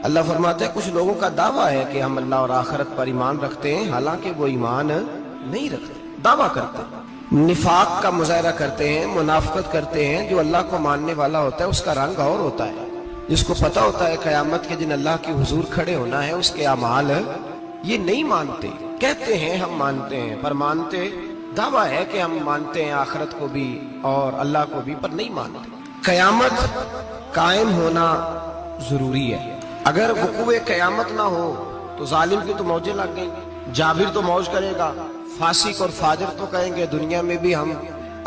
اللہ فرماتے ہیں کچھ لوگوں کا دعویٰ ہے کہ ہم اللہ اور آخرت پر ایمان رکھتے ہیں، حالانکہ وہ ایمان نہیں رکھتے، دعویٰ کرتے ہیں، نفاق کا مظاہرہ کرتے ہیں، منافقت کرتے ہیں۔ جو اللہ کو ماننے والا ہوتا ہے اس کا رنگ اور ہوتا ہے، جس کو پتہ ہوتا ہے قیامت کے دن اللہ کے حضور کھڑے ہونا ہے، اس کے اعمال یہ نہیں مانتے، کہتے ہیں ہم مانتے ہیں، پر مانتے، دعویٰ ہے کہ ہم مانتے ہیں آخرت کو بھی اور اللہ کو بھی، پر نہیں مانتے۔ قیامت قائم ہونا ضروری ہے، اگر وقوع قیامت نہ ہو تو ظالم کی تو موجیں لگ گئیں، جابر تو موج کرے گا، فاسق اور فاجر تو کہیں گے دنیا میں بھی ہم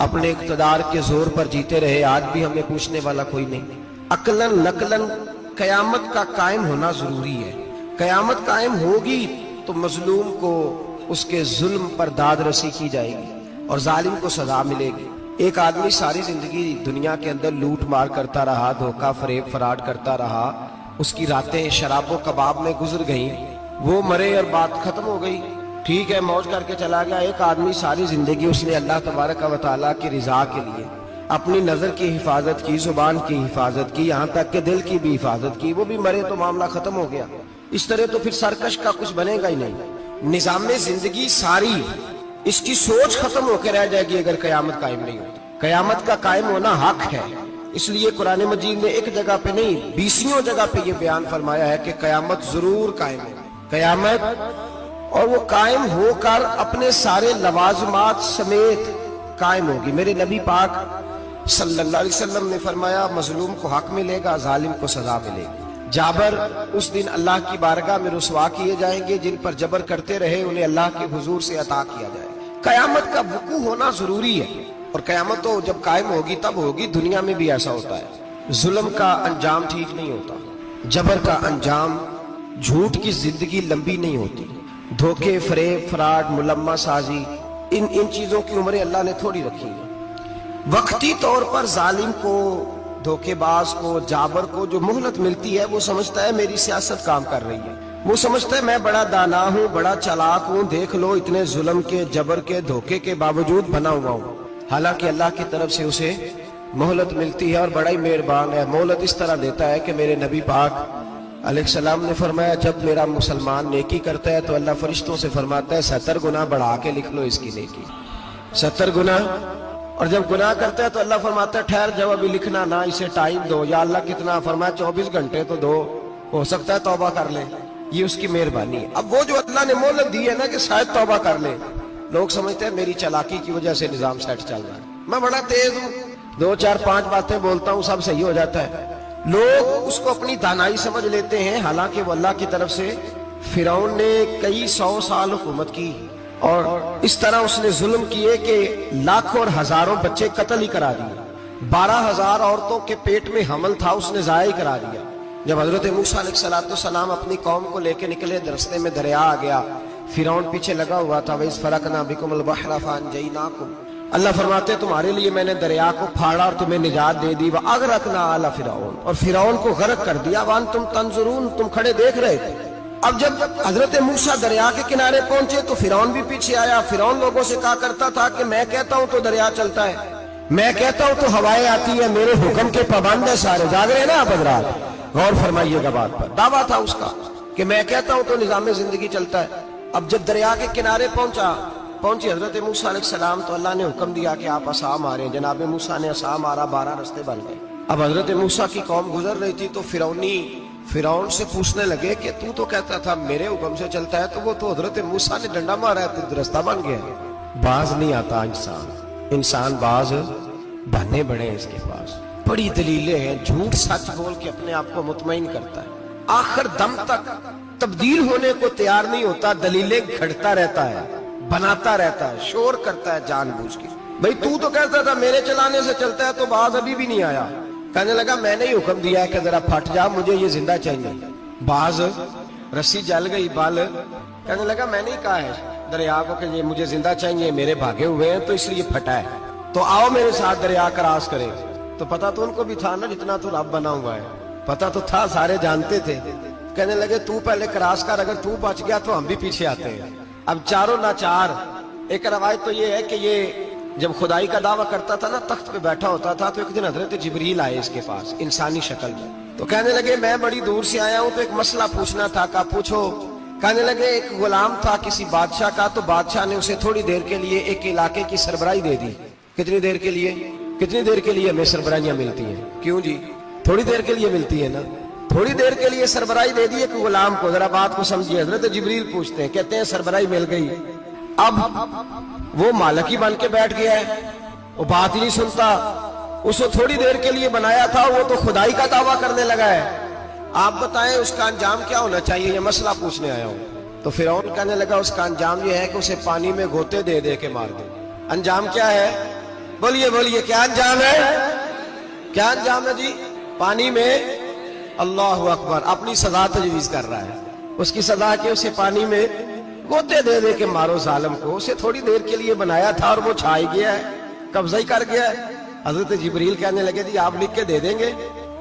اپنے اقتدار کے زور پر جیتے رہے، آج بھی ہمیں پوچھنے والا کوئی نہیں۔ عقلاً نقلاً قیامت کا قائم ہونا ضروری ہے۔ قیامت قائم ہوگی تو مظلوم کو اس کے ظلم پر داد رسی کی جائے گی اور ظالم کو سزا ملے گی۔ ایک آدمی ساری زندگی دنیا کے اندر لوٹ مار کرتا رہا، دھوکہ فریب فراڈ کرتا رہا، اس کی راتیں شراب و کباب میں گزر گئیں، وہ مرے اور بات ختم ہو گئی، ٹھیک ہے موج کر کے چلا گیا۔ ایک آدمی ساری زندگی اس نے اللہ تبارک و تعالیٰ کی رضا کے لیے اپنی نظر کی حفاظت کی، زبان کی حفاظت کی، یہاں تک کہ دل کی بھی حفاظت کی، وہ بھی مرے تو معاملہ ختم ہو گیا۔ اس طرح تو پھر سرکش کا کچھ بنے گا ہی نہیں، نظام زندگی ساری اس کی سوچ ختم ہو کے رہ جائے گی اگر قیامت قائم نہیں ہوتی۔ قیامت کا قائم ہونا حق ہے، اس لیے قرآن مجید نے ایک جگہ پہ نہیں 20 جگہ پہ یہ بیان فرمایا ہے کہ قیامت ضرور قائم ہے، قیامت، اور وہ قائم ہو کر اپنے سارے لوازمات سمیت قائم ہوگی۔ میرے نبی پاک صلی اللہ علیہ وسلم نے فرمایا مظلوم کو حق ملے گا، ظالم کو سزا ملے گی۔ جابر اس دن اللہ کی بارگاہ میں رسوا کیے جائیں گے، جن پر جبر کرتے رہے انہیں اللہ کے حضور سے عطا کیا جائے۔ قیامت کا وقوع ہونا ضروری ہے، اور قیامت تو جب قائم ہوگی تب ہوگی۔ دنیا میں بھی ایسا ہوتا ہے، ظلم کا انجام ٹھیک نہیں ہوتا، جبر کا انجام، جھوٹ کی زندگی لمبی نہیں ہوتی، دھوکے فریب فراڈ ملمہ سازی، ان چیزوں کی عمریں اللہ نے تھوڑی رکھی ہیں۔ وقتی طور پر ظالم کو، دھوکے باز کو، جابر کو جو مہلت ملتی ہے وہ سمجھتا ہے میری سیاست کام کر رہی ہے، وہ سمجھتا ہے میں بڑا دانا ہوں، بڑا چالاک ہوں، دیکھ لو اتنے ظلم کے، جبر کے، دھوکے کے باوجود بنا ہوا ہوں۔ حالانکہ اللہ کی طرف سے اسے مہلت ملتی ہے اور بڑا ہی مہربان ہے، مہلت اس طرح دیتا ہے کہ میرے نبی پاک علیہ السلام نے فرمایا جب میرا مسلمان نیکی کرتا ہے تو اللہ فرشتوں سے فرماتا ہے 70 گناہ بڑھا کے لکھ لو اس کی نیکی، 70 گناہ، اور جب گناہ کرتا ہے تو اللہ فرماتا ہے ٹھہر جاؤ ابھی لکھنا نہ، اسے ٹائم دو۔ یا اللہ کتنا؟ فرمایا 24 گھنٹے تو دو، ہو سکتا ہے توبہ کر لے، یہ اس کی مہربانی ہے۔ اب وہ جو اللہ نے مہلت دی ہے نا کہ شاید توبہ کر لے، لوگ سمجھتے ہیں میری چالاکی کی وجہ سے نظام سیٹ چل رہا ہے، میں بڑا تیز ہوں، 2 4 5 باتیں بولتا ہوں سب صحیح ہو جاتا ہے۔ لوگ اس کو اپنی دانائی سمجھ لیتے ہیں، حالانکہ وہ اللہ کی طرف سے۔ فرعون نے کئی 100 سال حکومت کی اور اس طرح اس نے ظلم کیے کہ لاکھوں اور ہزاروں بچے قتل ہی کرا دیے، 12,000 عورتوں کے پیٹ میں حمل تھا اس نے ضائع کرا دیا۔ جب حضرت موسیٰ علیہ السلام اپنی قوم کو لے کے نکلے، راستے میں دریا آ گیا، فرعون پیچھے لگا ہوا تھا، وَإِذْ فَرَقْنَا بِكُمُ الْبَحْرَ فَأَنْجَيْنَاكُمْ، اللہ فرماتے ہیں تمہارے لیے میں نے دریا کو پھاڑا اور تمہیں نجات دے دی، وَأَغْرَقْنَا آلَ فِرْعَوْنَ، اور فرعون کو غرق کر دیا، وَأَنْتُمْ تَنْظُرُونَ، تم کھڑے دیکھ رہے تھے۔ اب جب حضرت موسیٰ دریا کے کنارے پہنچے تو فرعون بھی پیچھے آیا۔ فرعون لوگوں سے کہا کرتا تھا کہ میں کہتا ہوں تو دریا چلتا ہے، میں کہتا ہوں تو ہوائیں آتی ہیں، میرے حکم کے پابند ہے سارے۔ جاگ رہے ہیں نا آپ حضرات؟ غور فرمائیے گا بات پر، دعویٰ تھا اس کا کہ میں کہتا ہوں تو نظام زندگی چلتا ہے۔ اب جب دریا کے کنارے پہنچی حضرت موسیٰ علیہ السلام تو اللہ نے حکم دیا کہ آپ عصا ماریں۔ جناب موسیٰ نے عصا مارا، 12 رستے بن گئے۔ اب حضرت موسیٰ کی قوم گزر رہی تھی تو فرعون سے پوچھنے لگے کہ تو کہتا تھا میرے حکم سے چلتا ہے، تو وہ تو حضرت موسیٰ نے ڈنڈا مارا ہے تو رستہ بن گیا۔ باز نہیں آتا انسان باز بہانے بڑے ہیں اس کے پاس، بڑی دلیلیں ہیں، جھوٹ سچ بول کے اپنے آپ کو مطمئن کرتا ہے، آخر دم تک تبدیل ہونے کو تیار نہیں ہوتا، دلیلیں گھڑتا رہتا ہے، بناتا رہتا ہے، شور کرتا ہے جان بوجھ کے۔ بھئی تو کہتا تھا میرے چلانے سے چلتا ہے، تو باز ابھی بھی نہیں آیا۔ کہنے لگا میں نے ہی حکم دیا ہے کہ ذرا پھٹ جا، مجھے یہ زندہ چاہیے۔ باز رسی جل گئی، بال کہنے لگا میں نے ہی کہا ہے دریا کو کہ یہ مجھے زندہ چاہیے، میرے بھاگے ہوئے ہیں تو اس لیے پھٹا ہے، تو آؤ میرے ساتھ دریا کراس کریں۔ تو پتا تو ان کو بھی تھا نا جتنا تو رب بنا ہوا ہے، پتا تو تھا، سارے جانتے تھے۔ کہنے لگے تو پہلے کراس کر، اگر تو بچ گیا تو ہم بھی پیچھے آتے ہیں۔ اب چاروں لاچار۔ ایک روایت تو یہ ہے کہ یہ جب خدائی کا دعویٰ کرتا تھا نا، تخت پہ بیٹھا ہوتا تھا، تو ایک دن حضرت جبریل آئے اس کے پاس انسانی شکل میں۔ تو کہنے لگے میں بڑی دور سے آیا ہوں تو ایک مسئلہ پوچھنا تھا. کہا پوچھو. کہنے لگے ایک غلام تھا کسی بادشاہ کا, تو بادشاہ نے اسے تھوڑی دیر کے لیے ایک علاقے کی سربراہی دے دی. کتنی دیر کے لیے؟ کتنی دیر کے لیے ہمیں سربراہیاں ملتی ہیں؟ کیوں جی؟ تھوڑی دیر کے لیے ملتی ہے نا. تھوڑی دیر کے لیے سربراہی دے دی ایک غلام کو. ذرا بات کو سمجھیے. حضرت جبریل پوچھتے ہیں, کہتے ہیں سربراہی مل گئی, اب وہ مالک ہی بن کے بیٹھ گیا ہے, وہ بات ہی نہیں سنتا. اس کو تھوڑی دیر کے لیے بنایا تھا, وہ تو خدائی کا دعویٰ کرنے لگا ہے. آپ بتائیں اس کا انجام کیا ہونا چاہیے؟ یہ مسئلہ پوچھنے آیا ہوں. تو فرعون کہنے لگا اس کا انجام یہ ہے کہ اسے پانی میں گوتے دے دے کے مار دے. انجام کیا ہے؟ بولیے بولیے, کیا انجام ہے؟ کیا انجام ہے جی؟ پانی میں. اللہ اکبر, اپنی سزا تجویز کر رہا ہے. اس کی سزا کہ اسے پانی میں گوتے دے دے کے مارو ظالم کو. اسے تھوڑی دیر کے لیے بنایا تھا اور وہ چھائی گیا ہے, قبضہ ہی کر گیا ہے. حضرت جبریل کہنے لگے جی آپ لکھ کے دے دیں گے؟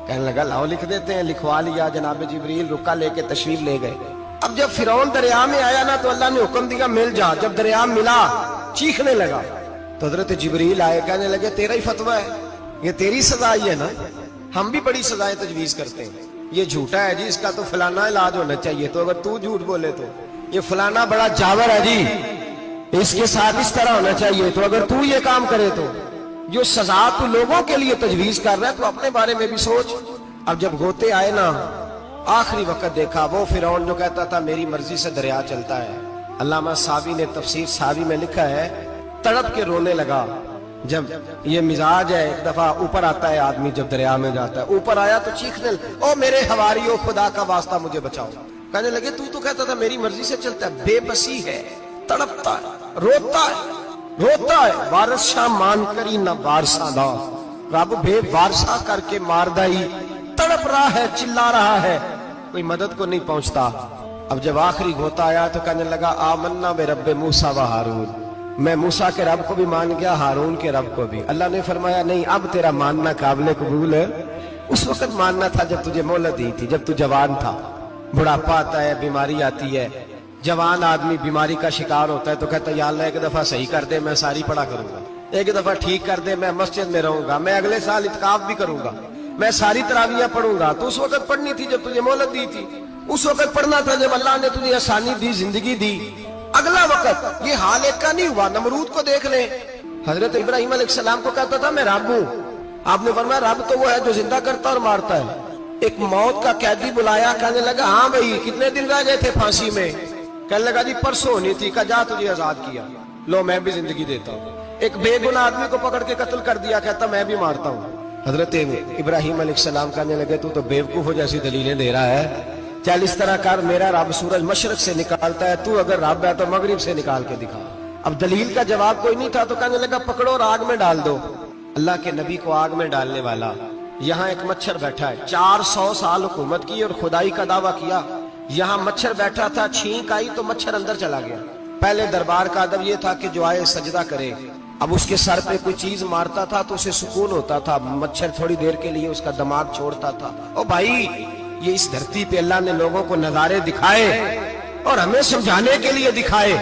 کہنے لگا لاؤ لکھ دیتے ہیں. لکھوا لیا. جناب جبریل رکا لے کے تشریف لے گئے. اب جب فرعون دریا میں آیا نا تو اللہ نے حکم دیا مل جا. جب دریا ملا چیخنے لگا تو حضرت جبریل آئے, کہنے لگے تیرا ہی فتویٰ ہے, یہ تیری سزا ہی ہے نا. ہم بھی بڑی سزائیں تجویز کرتے ہیں. یہ جھوٹا ہے جی, اس کا تو فلانا علاج ہونا چاہیے, تو اگر تو جھوٹ بولے تو یہ فلانا بڑا جاور ہے جی, اس کے ساتھ اس طرح ہونا چاہیے, تو اگر تو یہ کام کرے تو جو سزا تو لوگوں کے لیے تجویز کر رہا ہے تو اپنے بارے میں بھی سوچ. اب جب گوتے آئے نا آخری وقت دیکھا وہ فرعون جو کہتا تھا میری مرضی سے دریا چلتا ہے. علامہ ساوی نے تفسیر ساوی میں لکھا ہے تڑپ کے رونے لگا. جب یہ مزاج ہے, ایک دفعہ اوپر آتا ہے آدمی جب دریا میں جاتا ہے, اوپر آیا تو چیخنے او میرے حواریو خدا کا واسطہ مجھے بچاؤ. کہنے لگے تو کہتا تھا میری مرضی سے چلتا ہے. بے بسی ہے, تڑپتا ہے, روتا ہے. وارث شاہ مان کری نہ وارثہ دا, رب بے وارثہ کر کے مار دائی. تڑپ رہا ہے, چلا رہا ہے, کوئی مدد کو نہیں پہنچتا. اب جب آخری گھوتا آیا تو کہنے لگا آمنا برب موسیٰ و ہارون, میں موسیٰ کے رب کو بھی مان گیا, ہارون کے رب کو بھی. اللہ نے فرمایا نہیں, اب تیرا ماننا قابل قبول ہے. اس وقت ماننا تھا جب تجھے مہلت دی تھی, جب تو جوان تھا. بڑھاپا آتا ہے, بیماری آتی ہے, جوان آدمی بیماری کا شکار ہوتا ہے تو کہتا ہے یا اللہ ایک دفعہ صحیح کر دے, میں ساری پڑھا کروں گا. ایک دفعہ ٹھیک کر دے, میں مسجد میں رہوں گا, میں اگلے سال اعتکاف بھی کروں گا, میں ساری تراویحیں پڑھوں گا. تو اس وقت پڑھنی تھی جب تجھے مہلت دی تھی. اس وقت پڑھنا تھا جب اللہ نے تجھے آسانی دی, زندگی دی. اگلا وقت. یہ حال ایک کا نہیں ہوا. نمرود کو دیکھ لیں, حضرت ابراہیم علیہ السلام کو کہتا تھا میں رب ہوں. آپ نے فرمایا رب تو وہ ہے جو زندہ کرتا اور مارتا ہے. ایک موت کا قیدی بلایا, کہنے لگا ہاں بھائی کتنے دن رہ گئے تھے پھانسی میں؟ کہنے لگا جی پرسوں ہونی تھی. کہا جا تجھے آزاد کیا, لو میں بھی زندگی دیتا ہوں. ایک بے گناہ آدمی کو پکڑ کے قتل کر دیا, کہتا میں بھی مارتا ہوں. حضرت ابراہیم علیہ السلام کہنے لگے تو بیوقوفوں جیسی دلیلیں دے رہا ہے. چل اس طرح کر, میرا رب سورج مشرق سے نکالتا ہے, تو اگر رب ہے تو مغرب سے نکال کے دکھا. اب دلیل کا جواب کوئی نہیں تھا تو کہنے لگا پکڑو اور آگ میں ڈال دو. اللہ کے نبی کو آگ میں ڈالنے والا. یہاں ایک مچھر بیٹھا ہے, 400 سال حکومت کی اور خدائی کا دعویٰ کیا. یہاں مچھر بیٹھا تھا, چھینک آئی تو مچھر اندر چلا گیا. پہلے دربار کا ادب یہ تھا کہ جو آئے سجدہ کرے. اب اس کے سر پہ کوئی چیز مارتا تھا تو اسے سکون ہوتا تھا. مچھر تھوڑی دیر کے لیے اس کا دماغ چھوڑتا تھا. او بھائی یہ اس دھرتی پہ اللہ نے لوگوں کو نظارے دکھائے اور ہمیں سمجھانے کے لیے دکھائے.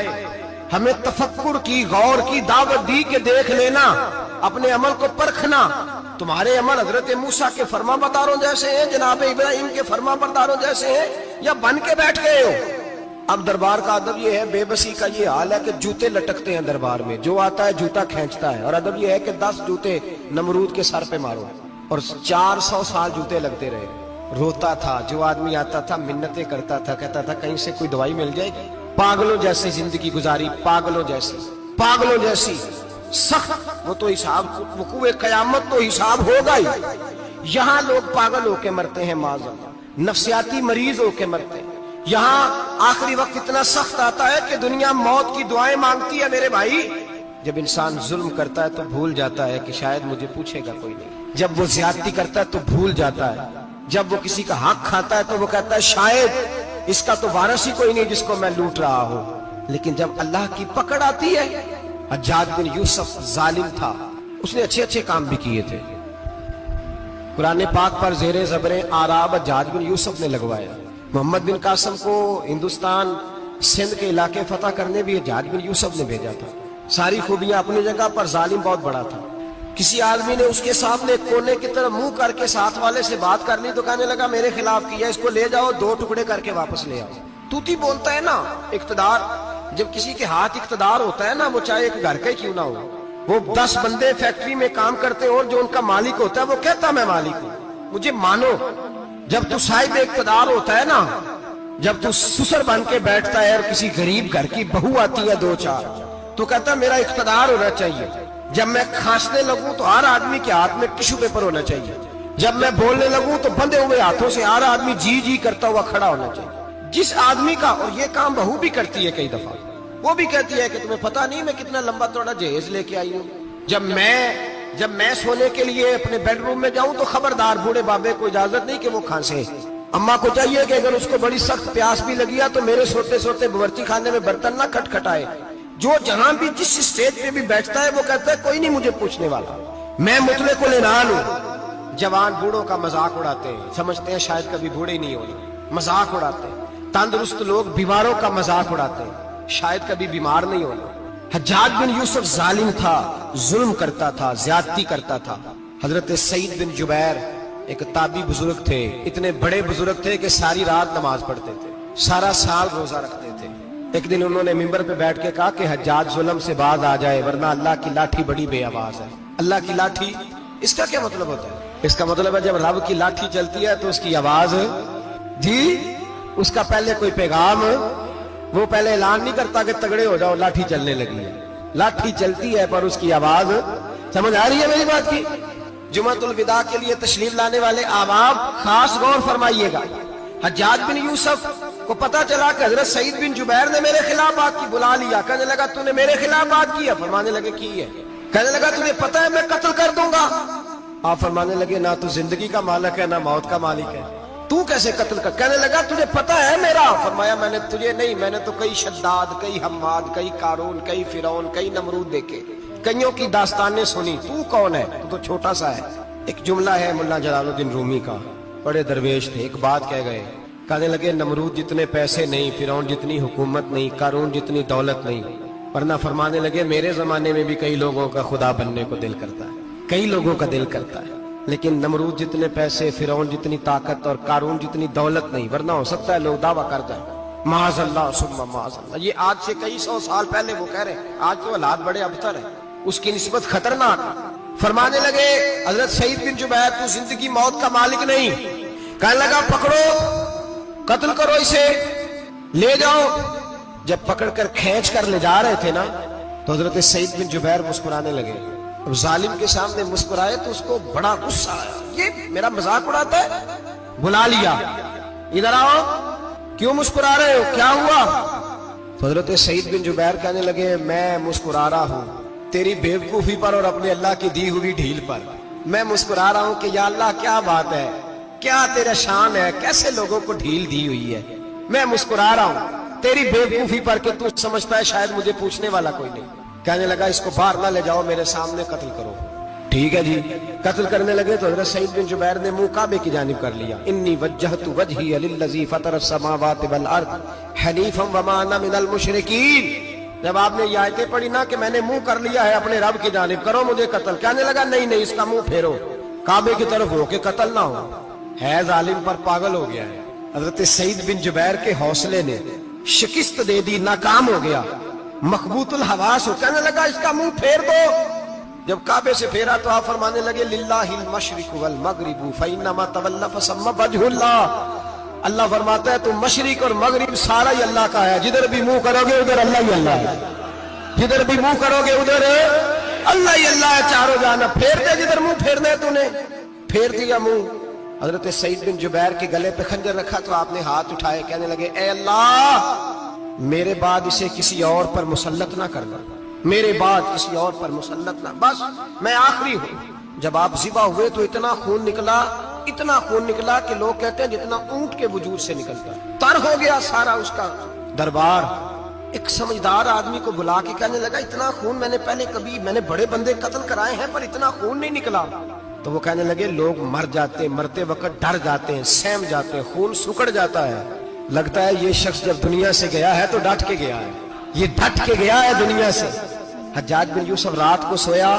ہمیں تفکر کی, غور کی دعوت دی کہ دیکھ لینا, اپنے عمل کو پرکھنا. تمہارے عمل حضرت موسیٰ کے فرما برداروں جیسے ہیں, جناب ابراہیم کے فرما برداروں جیسے ہیں, یا بن کے بیٹھ گئے ہو؟ اب دربار کا ادب یہ ہے, بے بسی کا یہ حال ہے کہ جوتے لٹکتے ہیں دربار میں. جو آتا ہے جوتا کھینچتا ہے. اور ادب یہ ہے کہ 10 جوتے نمرود کے سر پہ مارو. اور 400 سال جوتے لگتے رہے. روتا تھا, جو آدمی آتا تھا منتیں کرتا تھا, کہتا تھا کہیں سے کوئی دوائی مل جائے گی. پاگلوں جیسی زندگی گزاری, پاگلوں جیسی سخت. وہ تو حساب, وقوع قیامت تو حساب ہوگا ہی. یہاں لوگ پاگل ہو کے مرتے ہیں, معذاللہ نفسیاتی مریض ہو کے مرتے ہیں. یہاں آخری وقت اتنا سخت آتا ہے کہ دنیا موت کی دعائیں مانگتی ہے. میرے بھائی جب انسان ظلم کرتا ہے تو بھول جاتا ہے کہ شاید مجھے پوچھے گا کوئی نہیں. جب وہ زیادتی کرتا ہے تو بھول جاتا ہے. جب وہ کسی کا حق کھاتا ہے تو وہ کہتا ہے شاید اس کا تو وارث ہی کوئی نہیں جس کو میں لوٹ رہا ہوں. لیکن جب اللہ کی پکڑ آتی ہے, حجاج بن یوسف ظالم تھا, اس نے اچھے کام بھی کیے تھے. قرآن پاک پر زیر زبریں آراب حجاج بن یوسف نے لگوایا. محمد بن قاسم کو ہندوستان سندھ کے علاقے فتح کرنے بھی حجاج بن یوسف نے بھیجا تھا. ساری خوبیاں اپنی جگہ پر, ظالم بہت بڑا تھا. کسی آدمی نے اس کے سامنے کونے کی طرف منہ کر کے ساتھ والے سے بات کر لی تو کہنے لگا میرے خلاف کیا، اس کو لے جاؤ 2 ٹکڑے کر کے واپس لے آؤ۔ توتی بولتا ہے نا اقتدار، جب کسی کے ہاتھ اقتدار ہوتا ہے نا، وہ چاہے ایک گھر کا ہی کیوں نہ ہو، وہ 10 بندے فیکٹری میں کام کرتے اور جو ان کا مالک ہوتا ہے وہ کہتا میں مالک ہوں، مجھے مانو۔ جب تو صاحب اقتدار ہوتا ہے نا، جب تو سسر بن کے بیٹھتا ہے اور کسی غریب گھر کی بہو آتی ہے 2-4 تو کہتا ہے میرا اقتدار ہونا چاہیے، جب میں کھانسنے لگوں تو ہر آدمی کے ہاتھ میں ٹشو پیپر ہونا چاہیے، جب میں بولنے لگوں تو بندے ہوئے ہاتھوں سے ہر آدمی جی جی کرتا ہوا کھڑا ہونا چاہیے۔ جس آدمی کا، اور یہ کام بہو بھی کرتی ہے کئی دفعہ، وہ بھی کہتی ہے کہ تمہیں پتہ نہیں میں کتنا لمبا چوڑا جہیز لے کے آئی ہوں، جب میں سونے کے لیے اپنے بیڈ روم میں جاؤں تو خبردار بوڑھے بابے کو اجازت نہیں کہ وہ کھانسے، اماں کو چاہیے کہ اگر اس کو بڑی سخت پیاس بھی لگی ہے تو میرے سوتے سوتے باورچی خانے میں برتن نہ کھٹکھٹائے۔ جو جہاں بھی جس اسٹیج پہ بھی بیٹھتا ہے وہ کہتا ہے کوئی نہیں مجھے پوچھنے والا، میں مطلق العنان ہوں۔ جوان بوڑھوں کا مذاق اڑاتے ہیں، سمجھتے ہیں شاید کبھی بوڑھے ہی نہیں ہونے، مذاق اڑاتے ہیں۔ تندرست لوگ بیماروں کا مذاق اڑاتے ہیں، شاید کبھی بیمار نہیں ہونا۔ حجاج بن یوسف ظالم تھا، ظلم کرتا تھا، زیادتی کرتا تھا۔ حضرت سعید بن جبیر ایک تابعی بزرگ تھے، اتنے بڑے بزرگ تھے کہ ساری رات نماز پڑھتے تھے، سارا سال روزہ رکھتے تھے۔ ایک دن انہوں نے منبر پہ بیٹھ کے کہا کہ حجاج ظلم سے باز آ جائے ورنہ اللہ کی لاٹھی بڑی بے آواز ہے۔ اللہ کی لاٹھی، اس کا کیا مطلب ہوتا ہے؟ اس کا مطلب ہے جب رب کی لاٹھی چلتی ہے تو اس کی آواز، جی اس کا پہلے کوئی پیغام، وہ پہلے اعلان نہیں کرتا کہ تگڑے ہو جاؤ لاٹھی چلنے لگی ہے، لاٹھی چلتی ہے پر اس کی آواز، سمجھ آ رہی ہے میری بات کی؟ جمعۃ الوداع کے لیے تشریف لانے والے احباب خاص غور فرمائیے گا۔ حجاج بن یوسف کو پتا چلا کہ حضرت سعید بن جبیر نے میرے خلاف بات کی، بلا لیا، کہنے لگا تو نے میرے خلاف بات کی ہے؟ فرمانے لگے کی ہے۔ کہنے لگا تجھے پتا ہے میں قتل کر دوں گا؟ آپ فرمانے لگے نہ تو زندگی کا مالک ہے نہ موت کا مالک ہے، تو کیسے قتل کر؟ کہنے لگا تجھے پتا ہے میرا؟ فرمایا میں نے تجھے نہیں، میں نے تو کئی شداد، کئی حماد، کئی قارون، کئی فرعون، کئی نمرود دیکھے، کئیوں کی داستانیں سنی، تو کون ہے؟ تو چھوٹا سا ہے۔ ایک جملہ ہے مولا جلال الدین رومی کا، بڑے درویش تھے، ایک بات کہہ گئے، کہنے لگے نمرود جتنے پیسے نہیں، فرعون جتنی حکومت نہیں، قارون جتنی دولت نہیں، ورنہ فرمانے لگے میرے زمانے میں بھی کئی لوگوں کا خدا بننے کو دل کرتا ہے، کئی لوگوں کا دل کرتا ہے، لیکن نمرود جتنے پیسے، فرعون جتنی طاقت اور قارون جتنی دولت نہیں، ورنہ ہو سکتا ہے لوگ دعویٰ کر جائیں معاذ اللہ ثم معاذ اللہ۔ یہ آج سے کئی 100 سال پہلے وہ کہہ رہے ہیں، آج تو حالات بڑے ابتر ہیں، اس کی نسبت خطرناک۔ فرمانے لگے حضرت سعید بن جبیر تو زندگی موت کا مالک نہیں، کہنے لگا پکڑو، قتل کرو اسے، لے جاؤ۔ جب پکڑ کر کھینچ کر لے جا رہے تھے نا تو حضرت سعید بن جبیر مسکرانے لگے، اب ظالم کے سامنے مسکرائے تو اس کو بڑا غصہ آیا، یہ میرا مذاق اڑاتا ہے؟ بلا لیا، ادھر آؤ، کیوں مسکرا رہے ہو، کیا ہوا؟ تو حضرت سعید بن جبیر کہنے لگے میں مسکرا رہا ہوں تیری بیوقوفی پر اور اپنے اللہ کی دی ہوئی ڈھیل پر، میں مسکرا رہا ہوں کہ یا اللہ کیا بات ہے، کیا تیرا شان ہے، کیسے لوگوں کو ڈھیل دی ہوئی ہے، میں مسکرا رہا ہوں تیری بیوقوفی پر کہ تو سمجھتا ہے شاید مجھے پوچھنے والا کوئی نہیں۔ کہنے لگا اس کو باہر نہ لے جاؤ، میرے سامنے قتل کرو۔ ٹھیک ہے جی، قتل کرنے لگے تو حضرت سعید بن جبیر نے منہ کعبے کی جانب کر لیا، انی وجہت وجہی للذی فطر السماوات والارض حنیفا وما انا من المشرکین۔ جب آپ نے یہ آیتیں پڑھی نا کہ میں نے منہ کر لیا ہے اپنے رب کی جانب، کرو مجھے قتل، کہنے لگا نہیں نہیں، اس کا منہ پھیرو، کعبے کی طرف ہو کے قتل نہ ہو، ہے ظالم پر پاگل ہو گیا ہے۔ حضرت سعید بن جبیر کے حوصلے نے شکست دے دی، ناکام ہو گیا، مخبوط الحواس ہو، کہنے لگا اس کا منہ پھیر دو۔ جب کعبے سے پھیرا تو آپ فرمانے لگے للہ المشرق والمغرب فإنما تولى فثم وجه اللہ۔ اللہ فرماتا ہے تو مشرق اور مغرب سارا ہی اللہ کا ہے، جدھر بھی منہ کرو گے ادھر اللہ ہی اللہ ہے، جدھر بھی منہ کرو گے ادھر اللہ ہی اللہ ہے، چاروں جانب پھیر دے، جدھر منہ پھیرنا ہے تو نے پھیر دیا منہ۔ حضرت سعید بن جبیر کے گلے پہ خنجر رکھا تو آپ نے ہاتھ اٹھائے، کہنے لگے اے اللہ میرے بعد اسے کسی اور پر مسلط نہ کرنا، میرے بعد کسی اور پر مسلط نہ، بس میں آخری ہوں۔ جب آپ ذبح ہوئے تو اتنا خون نکلا، اتنا خون نکلا کہ لوگ کہتے ہیں جتنا اونٹ کے وجود سے نکلتا، تر ہو گیا سارا اس کا دربار۔ ایک سمجھدار آدمی کو بلا کے کہنے لگا اتنا خون میں نے پہلے کبھی، میں نے بڑے بندے قتل کرائے ہیں پر اتنا خون نہیں نکلا۔ تو وہ کہنے لگے لوگ مر جاتے ہیں، مرتے وقت ڈر جاتے ہیں، سہم جاتے ہیں، خون سکڑ جاتا ہے، لگتا ہے یہ شخص جب دنیا سے گیا ہے تو ڈٹ کے گیا ہے، یہ ڈٹ کے گیا ہے دنیا سے۔ حجاج بن یوسف رات کو سویا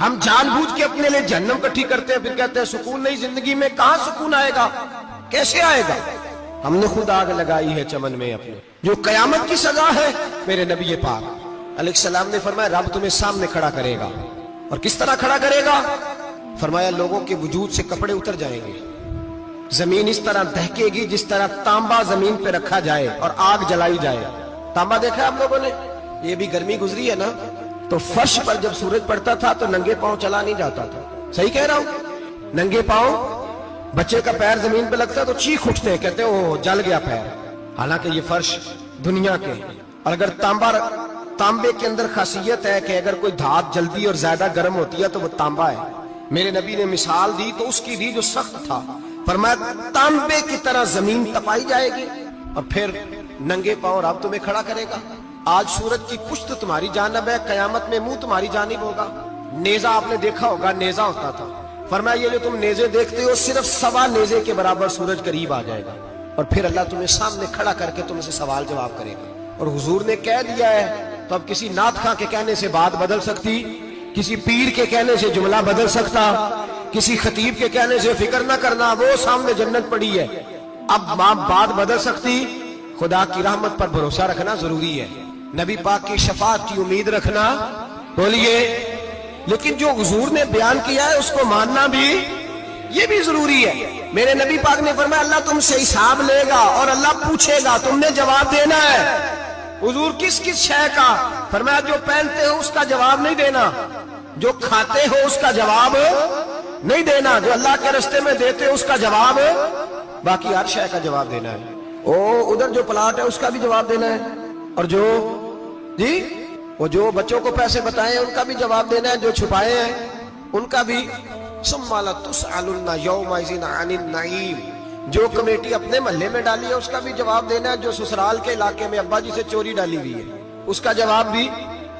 ہم جان بوجھ کے اپنے لیے جہنم کٹھی کرتے ہیں، پھر کہتے ہیں سکون نہیں زندگی میں. کہاں سکون آئے گا؟ کیسے آئے گا؟ ہم نے خود آگ لگائی ہے چمن میں اپنے. جو قیامت کی سزا ہے، میرے نبی پاک علیہ السلام نے فرمایا رب تمہیں سامنے کھڑا کرے گا. اور کس طرح کھڑا کرے گا؟ فرمایا لوگوں کے وجود سے کپڑے اتر جائیں گے، زمین اس طرح دہکے گی جس طرح تانبا زمین پہ رکھا جائے اور آگ جلائی جائے. تانبا دیکھا ہے آپ لوگوں نے؟ یہ بھی گرمی گزری ہے نا، تو فرش پر جب سورج پڑتا تھا تو ننگے پاؤں چلا نہیں جاتا تھا. صحیح کہہ رہا ہوں؟ ننگے پاؤں، بچے کا پیر زمین پہ لگتا ہے تو چیخ اٹھتے ہیں، کہتے ہیں وہ جل گیا پیر. حالانکہ یہ فرش دنیا کے. اور اگر تانبے کے اندر خاصیت ہے کہ اگر کوئی دھات جلدی اور زیادہ گرم ہوتی ہے تو وہ تانبا ہے. میرے نبی نے مثال دی تو اس کی دی جو سخت تھا. فرمایا تانبے کی طرح زمین تپائی جائے گی اور پھر ننگے پاؤں رب تمہیں کھڑا کرے گا. آج سورج کی پشت تمہاری جانب ہے، قیامت میں منہ تمہاری جانب ہوگا. نیزہ آپ نے دیکھا ہوگا، نیزہ ہوتا تھا. فرمایا یہ جو تم نیزے دیکھتے ہو صرف 1.25 نیزے کے برابر سورج قریب آ جائے گا اور پھر اللہ تمہیں سامنے کھڑا کر کے تم سے سوال جواب کرے گا. اور حضور نے کہہ دیا ہے تو اب کسی نعت خواں کے کہنے سے بات بدل سکتی، کسی پیر کے کہنے سے جملہ بدل سکتا، کسی خطیب کے کہنے سے فکر نہ کرنا وہ سامنے جنت پڑی ہے، اب بات بدل سکتی. خدا کی رحمت پر بھروسہ رکھنا ضروری ہے، نبی پاک کی شفاعت کی امید رکھنا. بولیے. لیکن جو حضور نے بیان کیا ہے اس کو ماننا بھی یہ بھی ضروری ہے. میرے نبی پاک نے فرمایا اللہ تم سے حساب لے گا اور اللہ پوچھے گا، تم نے جواب دینا ہے. حضور کس کس شے کا؟ فرمایا جو پہنتے ہو اس کا جواب نہیں دینا، جو کھاتے ہو اس کا جواب نہیں دینا، جو اللہ کے راستے میں دیتے ہو اس کا جواب، باقی ہر شے کا جواب دینا ہے. ادھر جو پلاٹ ہے اس کا بھی جواب دینا ہے، اور جو بچوں کو پیسے بتائے ان کا بھی جواب دینا ہے، جو چھپائے ہیں ان کا بھی. ثم لتسألن یومئذ عن النعیم. جو کمیٹی اپنے محلے میں ڈالی ہے اس کا بھی جواب دینا ہے، جو سسرال کے علاقے میں ابا جی سے چوری ڈالی ہوئی ہے اس کا جواب بھی،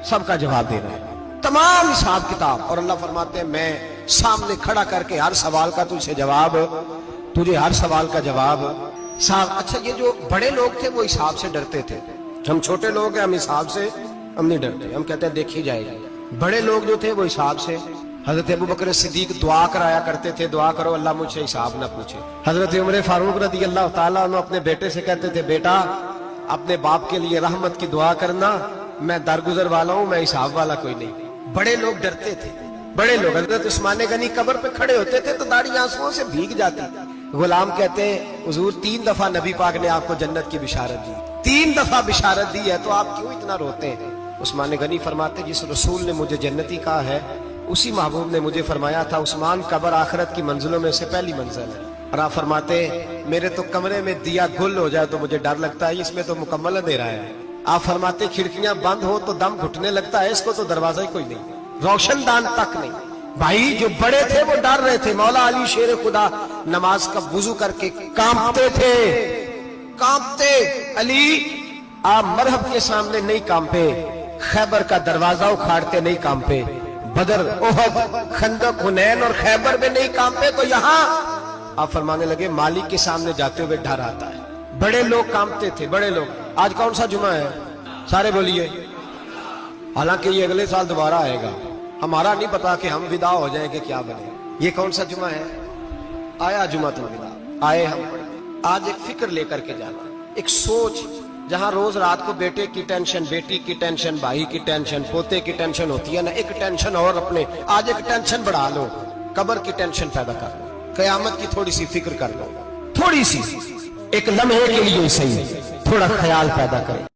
سب کا جواب دینا ہے. تمام حساب کتاب. اور اللہ فرماتے ہیں میں سامنے کھڑا کر کے ہر سوال کا تجھے ہر سوال کا جواب. اچھا یہ جو بڑے لوگ تھے وہ حساب سے ڈرتے تھے، ہم چھوٹے لوگ ہیں ہم حساب سے ہم نہیں ڈرتے، ہم کہتے ہیں دیکھی جائے گی. بڑے لوگ جو تھے وہ حساب سے. حضرت ابو بکر صدیق دعا کرایا کرتے تھے، دعا کرو اللہ مجھ سے حساب نہ پوچھے. حضرت عمر فاروق رضی اللہ تعالیٰ عنہ اپنے بیٹے سے کہتے تھے بیٹا اپنے باپ کے لیے رحمت کی دعا کرنا، میں درگزر والا ہوں، میں حساب والا کوئی نہیں. بڑے لوگ ڈرتے تھے. بڑے لوگ حضرت عثمان غنی قبر پہ کھڑے ہوتے تھے تو داڑھی آنسوؤں سے بھیگ جاتی. غلام کہتے ہیں حضور 3 دفعہ نبی پاک نے آپ کو جنت کی بشارت دی، 3 دفعہ بشارت دی ہے تو آپ کیوں اتنا روتے ہیں؟ عثمان غنی فرماتے جس رسول نے مجھے جنتی کہا ہے اسی محبوب نے مجھے فرمایا تھا عثمان قبر آخرت کی منزلوں میں سے پہلی منزل ہے. اور آپ فرماتے میرے تو کمرے میں دیا گل ہو جائے تو مجھے ڈر لگتا ہے، اس میں تو مکمل اندھیرا ہے. آپ فرماتے کھڑکیاں بند ہو تو دم گھٹنے لگتا ہے، اس کو تو دروازہ ہی کوئی نہیں، روشن دان تک نہیں. بھائی جو بڑے تھے وہ ڈر رہے تھے. مولا علی شیر خدا نماز کا وضو کر کے کانپتے تھے، کانپتے. علی آپ مرحب کے سامنے نہیں کانپے، خیبر کا دروازہ اکھاڑتے نہیں کانپے، بدر احد خندق حنین اور خیبر میں نہیں کانپے، تو یہاں آپ فرمانے لگے مالک کے سامنے جاتے ہوئے ڈر آتا ہے. بڑے لوگ کانپتے تھے، بڑے لوگ. آج کون سا جمعہ ہے؟ سارے بولیے. حالانکہ یہ اگلے سال دوبارہ آئے گا، ہمارا نہیں پتا کہ ہم ودا ہو جائیں کہ کیا بنے. یہ کون سا جمعہ ہے؟ آیا جمعہ تو ودا آئے ہم. آج ایک فکر لے کر کے جانا، ایک سوچ. جہاں روز رات کو بیٹے کی ٹینشن، بیٹی کی ٹینشن، بھائی کی ٹینشن، پوتے کی ٹینشن ہوتی ہے نا، ایک ٹینشن اور اپنے آج ایک ٹینشن بڑھا لو، قبر کی ٹینشن پیدا کر لو، قیامت کی تھوڑی سی فکر کر لو، تھوڑی سی ایک لمحے کے لیے صحیح تھوڑا خیال پیدا کرے.